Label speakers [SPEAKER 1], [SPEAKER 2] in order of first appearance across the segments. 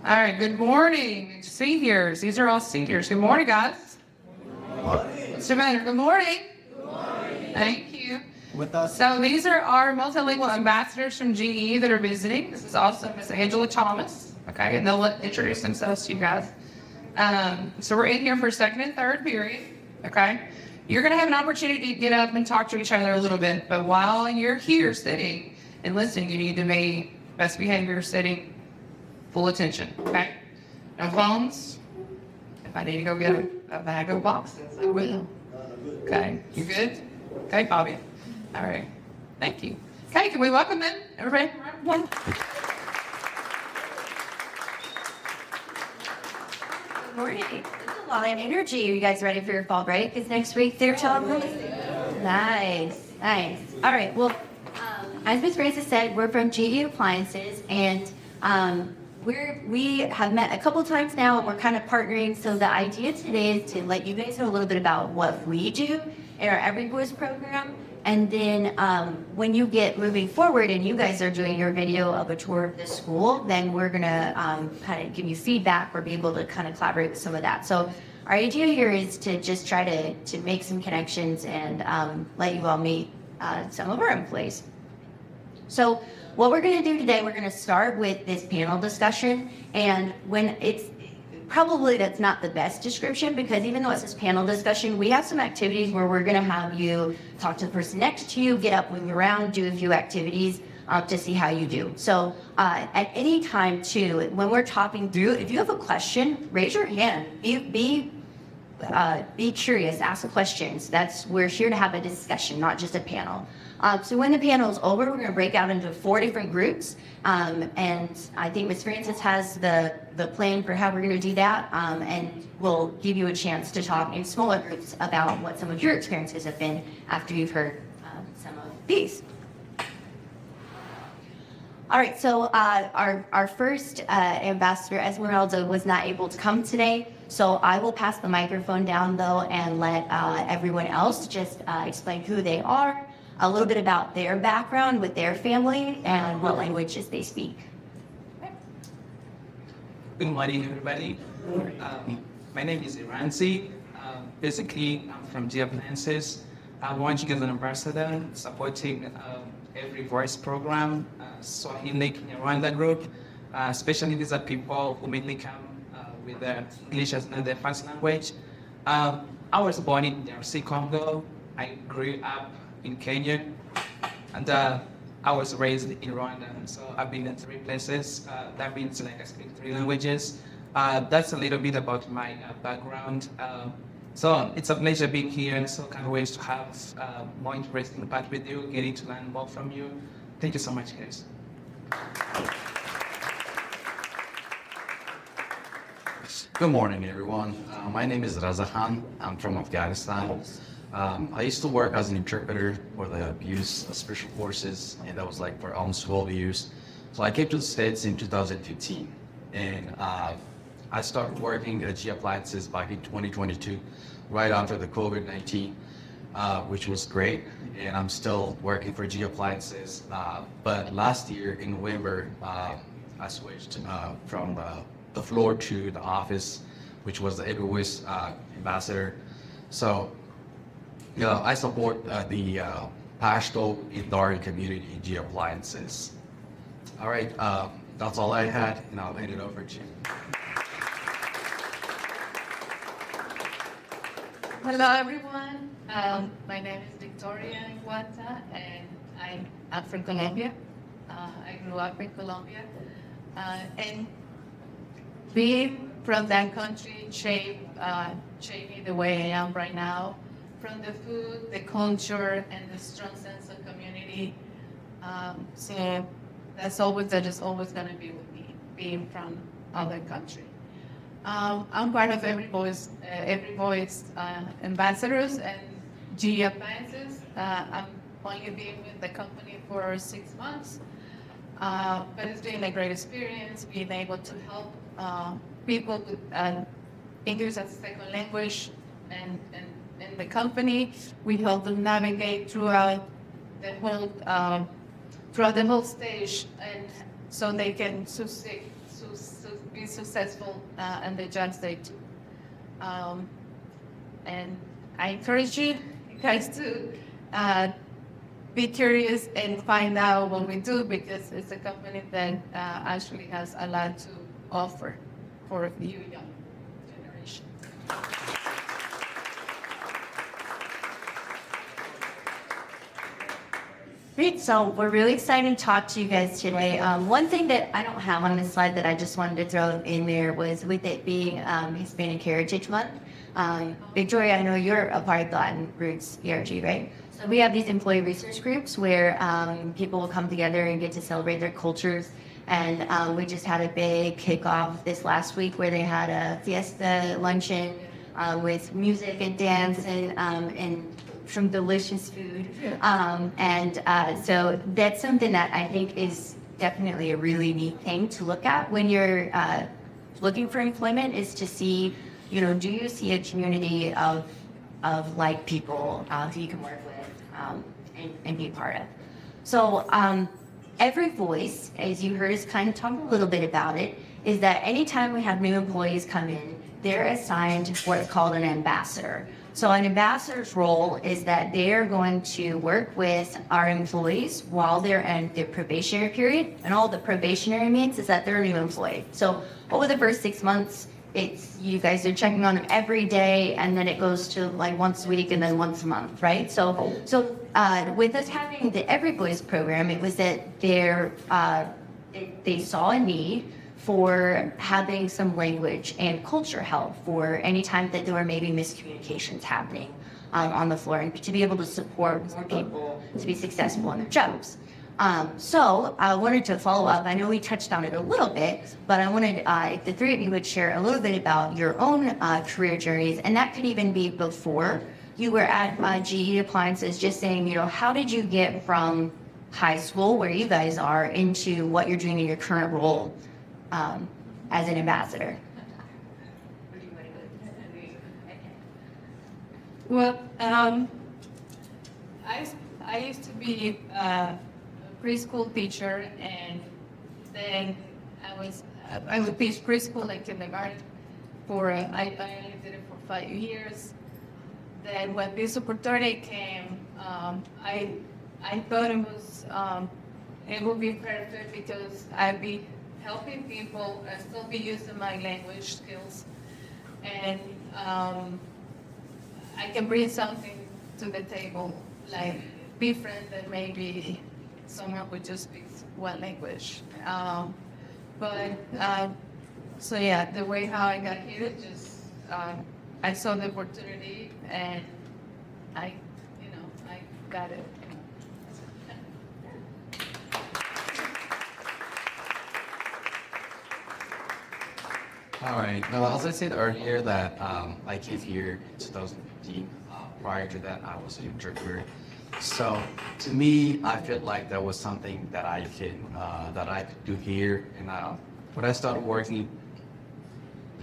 [SPEAKER 1] All right, good morning, seniors. These are all seniors. Good morning, guys. What's the matter? Good morning. Good morning. Thank you.
[SPEAKER 2] With us.
[SPEAKER 1] So these are our multilingual ambassadors from GE that are visiting. This is also Miss Angela Thomas. Okay, and they'll introduce themselves to you guys. So we're in here for second and third period. Okay, you're going to have an opportunity to get up and talk to each other a little bit. But while you're here sitting and listening, you need to be best behavior, sitting, full attention. Okay, no phones. If I need to go get a bag of boxes, I will. Okay, you good? Okay, Bobby. All right, thank you. Okay, can we welcome them? Everybody, one.
[SPEAKER 3] Good morning. This is a lot of energy. Are you guys ready for your fall break? Because next week they're telling us. Nice, nice. All right. Well, as Ms. Francis said, we're from GE Appliances, and we have met a couple times now, and we're kind of partnering. So the idea today is to let you guys know a little bit about what we do in our Every Voice program. And then when you get moving forward and you guys are doing your video of a tour of the school, then we're going to kind of give you feedback or be able to kind of collaborate with some of that. So our idea here is to just try to make some connections and let you all meet some of our employees. So what we're going to do today, we're going to start with this panel discussion. And when it's probably that's not the best description, because even though it's this panel discussion, we have some activities where we're going to have you talk to the person next to you, get up, move around, do a few activities to see how you do. So at any time too, when we're talking through, if you have a question, raise your hand. Be curious, ask questions. We're here to have a discussion, not just a panel. So when the panel is over, we're going to break out into 4 different groups. And I think Ms. Francis has the plan for how we're going to do that. And we'll give you a chance to talk in smaller groups about what some of your experiences have been after you've heard some of these. All right, so our first ambassador, Esmeralda, was not able to come today. So I will pass the microphone down, though, and let everyone else just explain who they are, a little bit about their background with their family, and what languages they speak.
[SPEAKER 2] Good morning, everybody. My name is Iranzi. Basically, I'm from GE Appliances. I want you as an ambassador supporting Every Voice program, Swahili Rwanda group. Especially these are people who mainly come with English as their first language. I was born in DRC, Congo. I grew up in Kenya, and I was raised in Rwanda. So I've been in 3 places. That means like I speak 3 languages. That's a little bit about my background. So it's a pleasure being here, and so can't wait to have more interesting part with you, getting to learn more from you. Thank you so much, guys.
[SPEAKER 4] Good morning, everyone. My name is Raza Khan. I'm from Afghanistan. I used to work as an interpreter for the youth special forces, and that was like for almost 12 years. So I came to the States in 2015, and I started working at GE Appliances back in 2022, right after the COVID-19, which was great. And I'm still working for GE Appliances. But last year in November, I switched from the floor to the office, which was the Every Voice ambassador. So I support the Pashto and Dari community in GE Appliances. All right, that's all I had, and I'll hand it over to you.
[SPEAKER 5] Hello, everyone. My name is Victoria Iguata, and I'm from Colombia. I grew up in Colombia. And being from that country shaped me the way I am right now. From the food, the culture, and the strong sense of community. So that is always going to be with me, being from other country. I'm part of Every Voice ambassadors and GE Appliances. I'm only been with the company for 6 months, but it's been a great experience being able to help people with English as a second language and in the company. We help them navigate throughout the whole stage, and so they can succeed be successful in the jobs they do. And I encourage you guys to be curious and find out what we do, because it's a company that actually has a lot to offer for you young generation.
[SPEAKER 3] Great. So we're really excited to talk to you guys today. One thing that I don't have on this slide that I just wanted to throw in there was, with it being Hispanic Heritage Month. Victoria, I know you're a part of Latin Roots ERG, right? So we have these employee research groups where people will come together and get to celebrate their cultures. And we just had a big kickoff this last week where they had a fiesta luncheon with music and dance and some delicious food. So that's something that I think is definitely a really neat thing to look at when you're looking for employment, is to see, do you see a community of like people who you can work with and be part of. So every voice, as you heard us kind of talk a little bit about it, is that anytime we have new employees come in, they're assigned what's called an ambassador. So an ambassador's role is that they are going to work with our employees while they're in their probationary period. And all the probationary means is that they're a new employee. So over the first 6 months, it's you guys are checking on them every day, and then it goes to like once a week and then once a month, right? So with us having the Every Voice program, it was that they saw a need for having some language and culture help for any time that there were maybe miscommunications happening on the floor, and to be able to support more people to be successful in their jobs. So I wanted to follow up. I know we touched on it a little bit, but I wanted if the three of you would share a little bit about your own career journeys, and that could even be before you were at GE Appliances, just saying, how did you get from high school, where you guys are, into what you're doing in your current role as an ambassador?
[SPEAKER 5] Well, I used to be a preschool teacher, and then I would teach preschool and kindergarten I only did it for 5 years. Then when this opportunity came, I thought it would be perfect, because I'd be helping people and still be using my language skills, and I can bring something to the table, like different than maybe someone who just speaks one language. So yeah, the way how I got here, just I saw the opportunity, and I got it.
[SPEAKER 4] All right. Well, as I said earlier, that I came here in 2015. Prior to that, I was an interpreter. So to me, I felt like that was something that I could do here. And when I started working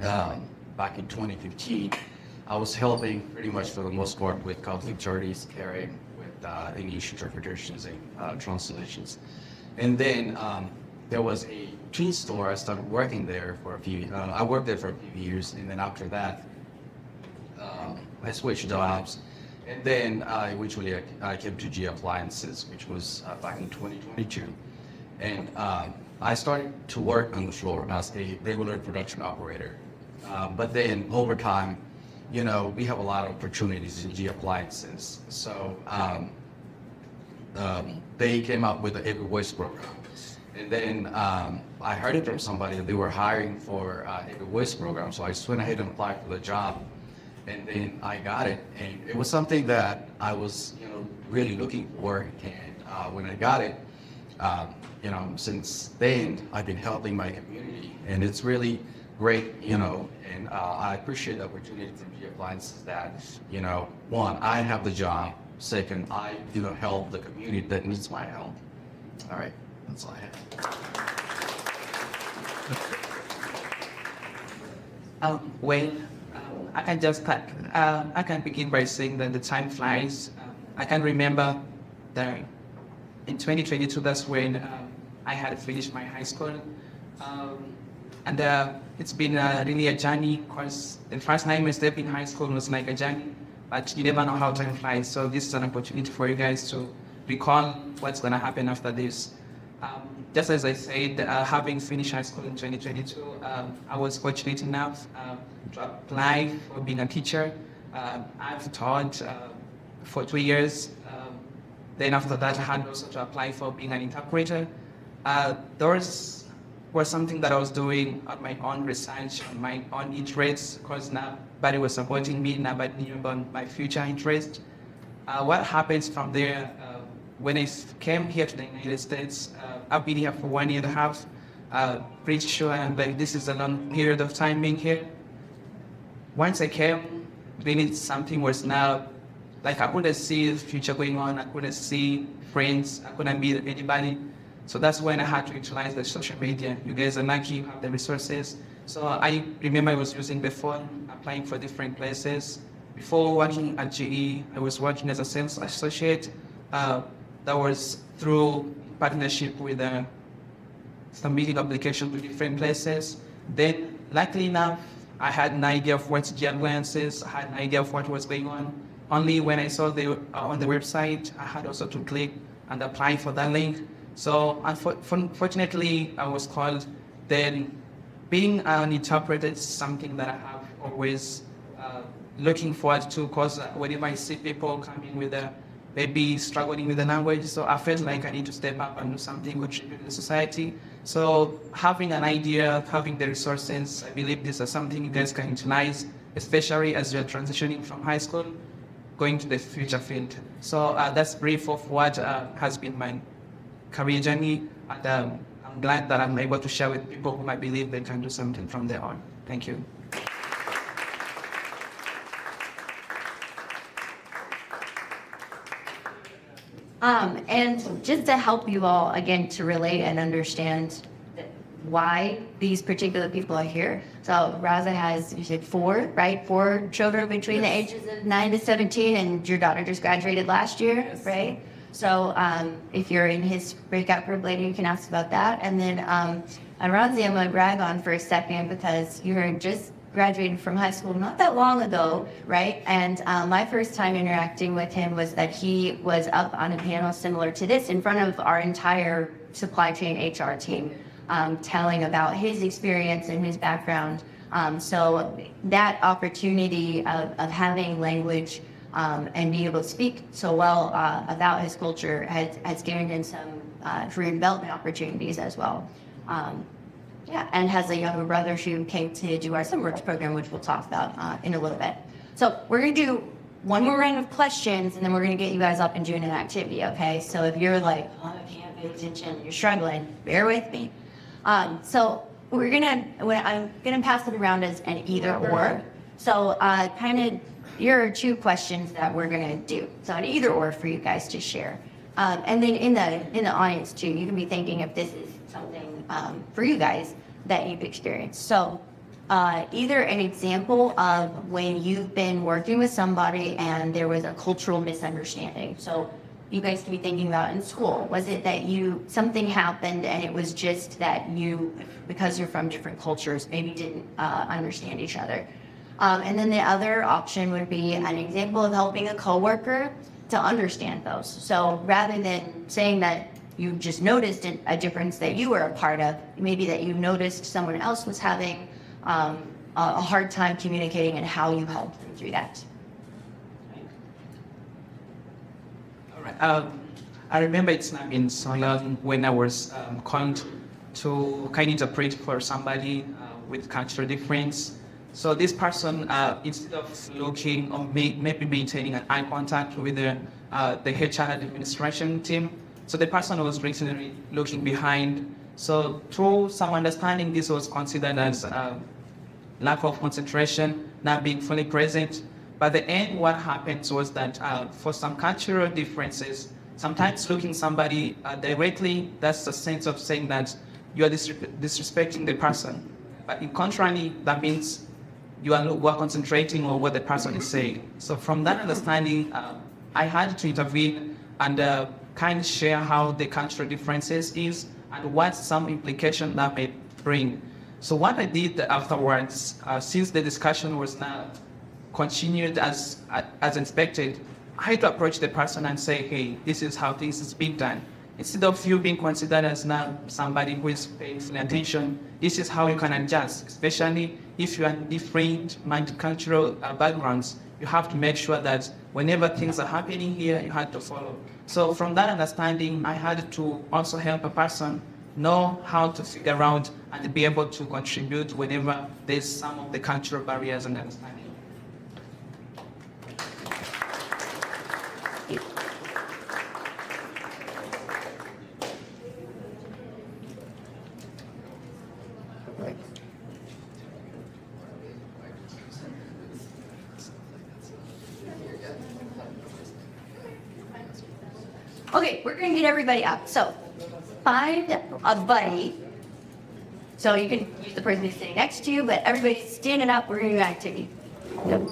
[SPEAKER 4] back in 2015, I was helping pretty much for the most part with conflict charities, caring with English interpretations and translations. And then there was a tea store. I started working there for I worked there for a few years, and then after that, I switched jobs. And then eventually I came to G Appliances, which was back in 2022. And I started to work on the floor as a regular production operator. But then over time, we have a lot of opportunities in G Appliances. So they came up with the Every Voice program. And then I heard it from somebody that they were hiring for Every Voice program. So I just went ahead and applied for the job. And then I got it. And it was something that I was, really looking for. And when I got it, since then, I've been helping my community. And it's really great, and I appreciate the opportunity from G Appliances that, one, I have the job. Second, I, help the community that needs my help. All right, that's all I have.
[SPEAKER 2] I can begin by saying that the time flies. I can remember that in 2022, that's when I had finished my high school. And it's been really a journey, because the first time I stepped in high school was like a journey, but you never know how time flies. So this is an opportunity for you guys to recall what's going to happen after this. Just as I said, having finished high school in 2022, I was fortunate enough to apply for being a teacher. I've taught for 2 years. Then after that, I had also to apply for being an interpreter. Those were something that I was doing on my own research, on my own interests, because nobody was supporting me, nobody knew about my future interest. What happens from there, when I came here to the United States, I've been here for 1.5 years, pretty sure like this is a long period of time being here. Once I came, really something was now, like I couldn't see the future going on, I couldn't see friends, I couldn't meet anybody. So that's when I had to utilize the social media. You guys are lucky, you have the resources. So I remember I was using the phone, applying for different places. Before working at GE, I was working as a sales associate. That was through partnership with submitting applications to different places. Then, luckily enough, I had an idea of what GE Alliances, I had an idea of what was going on. Only when I saw on the website, I had also to click and apply for that link. So unfortunately, I was called. Then being an interpreter is something that I have always looking forward to, because whenever I see people coming with maybe struggling with the language, so I felt like I need to step up and do something, contribute to the society. So having an idea, having the resources, I believe this is something you guys can utilize, especially as you're transitioning from high school, going to the future field. So that's brief of what has been my career journey, and I'm glad that I'm able to share with people whom I believe they can do something from there on. Thank you.
[SPEAKER 3] And just to help you all, again, to relate and understand why these particular people are here. So Raza has, you said 4, right? 4 children between the ages of 9 to 17, and your daughter just graduated last year, right? So if you're in his breakout group later, you can ask about that. And then Razi, I'm going to brag on for a second, because you were just graduated from high school not that long ago, right? And my first time interacting with him was that he was up on a panel similar to this in front of our entire supply chain HR team, telling about his experience and his background. So that opportunity of having language and being able to speak so well about his culture has given him some career development opportunities as well. Yeah, and has a younger brother who came to do our summer works program, which we'll talk about in a little bit. So we're going to do one more round of questions, and then we're going to get you guys up and doing an activity, okay? So if you're like, oh, I can't pay attention, you're struggling, bear with me. So I'm gonna pass it around as an either or. So here are 2 questions that we're gonna do. So an either or for you guys to share. And then in the audience too, you can be thinking if this is something for you guys that you've experienced. So either an example of when you've been working with somebody and there was a cultural misunderstanding. So you guys can be thinking about in school. Was it that something happened and it was just that you, because you're from different cultures, maybe didn't understand each other? And then the other option would be an example of helping a coworker to understand those. So rather than saying that you just noticed a difference that you were a part of, maybe that you noticed someone else was having a hard time communicating and how you helped them through that.
[SPEAKER 2] All right. I remember it's not been so long when I was called to kind of interpret for somebody with cultural difference. So this person, instead of looking or maybe maintaining an eye contact with the HR administration team, so the person was recently looking behind. So through some understanding, this was considered as lack of concentration, not being fully present. But the end, what happens was that for some cultural differences, sometimes looking somebody directly, that's a sense of saying that you are disrespecting the person. But in contrary, that means you are concentrating on what the person is saying. So from that understanding, I had to intervene and kind of share how the cultural differences is and what some implication that may bring. So what I did afterwards, since the discussion was not continued as expected, I had to approach the person and say, hey, this is how things is being done. Instead of you being considered as not somebody who is paying full attention, this is how you can adjust, especially if you are in different multicultural backgrounds. You have to make sure that whenever things are happening here, you have to follow. So from that understanding, I had to also help a person know how to figure out and be able to contribute whenever there's some of the cultural barriers and understanding.
[SPEAKER 3] Okay, we're gonna get everybody up. So find a buddy. So you can use the person who's sitting next to you, but everybody's standing up. We're gonna do an activity. Yep.